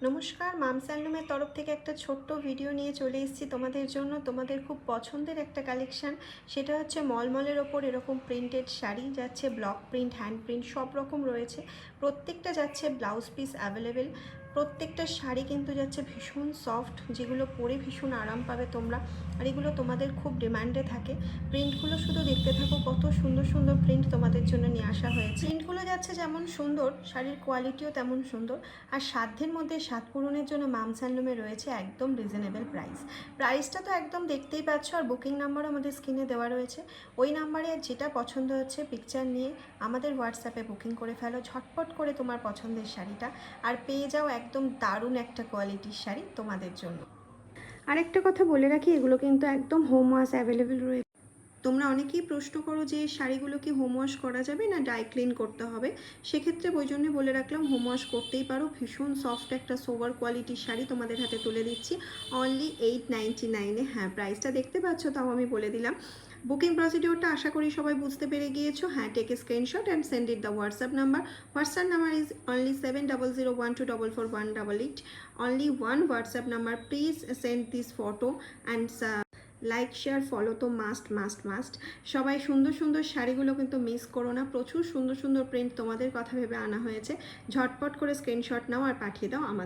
নমস্কার, মামস হ্যান্ডলুমের তরফ থেকে একটা ছোট্ট ভিডিও নিয়ে চলে এসেছি তোমাদের জন্য। তোমাদের খুব পছন্দের একটা কালেকশান, সেটা হচ্ছে মলমলের ওপর এরকম প্রিন্টেড শাড়ি যাচ্ছে, ব্লক প্রিন্ট, হ্যান্ড প্রিন্ট সব রকম রয়েছে। প্রত্যেকটা যাচ্ছে ব্লাউজ পিস অ্যাভেলেবেল। প্রত্যেকটা শাড়ি কিন্তু যাচ্ছে ভীষণ সফট, যেগুলো পরে ভীষণ আরাম পাবে তোমরা। আর এগুলো তোমাদের খুব ডিমান্ডে থাকে। প্রিন্টগুলো শুধু দেখতে থাকো, কত সুন্দর সুন্দর প্রিন্ট তোমাদের জন্য নিয়ে আসা হয়েছে। প্রিন্টগুলো যাচ্ছে যেমন সুন্দর, শাড়ির কোয়ালিটিও তেমন সুন্দর। আর সাধ্যের মধ্যে স্বাদ পূরণের জন্য মামস হ্যান্ডলুমে রয়েছে একদম রিজনেবল প্রাইসটা তো একদম দেখতেই পাচ্ছ। আর বুকিং নাম্বারও আমাদের স্ক্রিনে দেওয়া রয়েছে। ওই নাম্বারে যেটা পছন্দ হচ্ছে পিকচার নিয়ে আমাদের হোয়াটসঅ্যাপে বুকিং করে ফেলো ঝটপট করে তোমার পছন্দের শাড়িটা, আর পেয়ে যাও একদম দারুণ একটা কোয়ালিটির শাড়ি তোমাদের জন্য। আরেকটা কথা বলে রাখি, এগুলো কিন্তু একদম হোম ওয়াশ অ্যাভেলেবেল রয়েছে। তোমরা অনেকেই প্রশ্ন করো যে শাড়িগুলো কি হোম ওয়াশ করা যাবে না ড্রাই ক্লিন করতে হবে। সেক্ষেত্রে ওই জন্য বলে রাখলাম, হোম ওয়াশ করতেই পারো। ভীষণ সফট একটা সোভার কোয়ালিটির শাড়ি তোমাদের হাতে তুলে দিচ্ছি অনলি 899-এ। হ্যাঁ, প্রাইসটা দেখতে পাচ্ছ, তাও আমি বলে দিলাম। বুকিং প্রসিডিওরটা আশা করি সবাই বুঝতে পেরে গিয়েছো। হ্যাঁ, take a screenshot and send it the WhatsApp number. WhatsApp number is only 700124444188। Only one WhatsApp number. Please send this photo and like, share, follow তো মাস্ট। সবাই সুন্দর সুন্দর শাড়িগুলো কিন্তু মিস করো না। প্রচুর সুন্দর সুন্দর প্রিন্ট তোমাদের কথা ভেবে আনা হয়েছে। ঝটপট করে স্ক্রিনশট নাও আর পাঠিয়ে দাও আমাদের।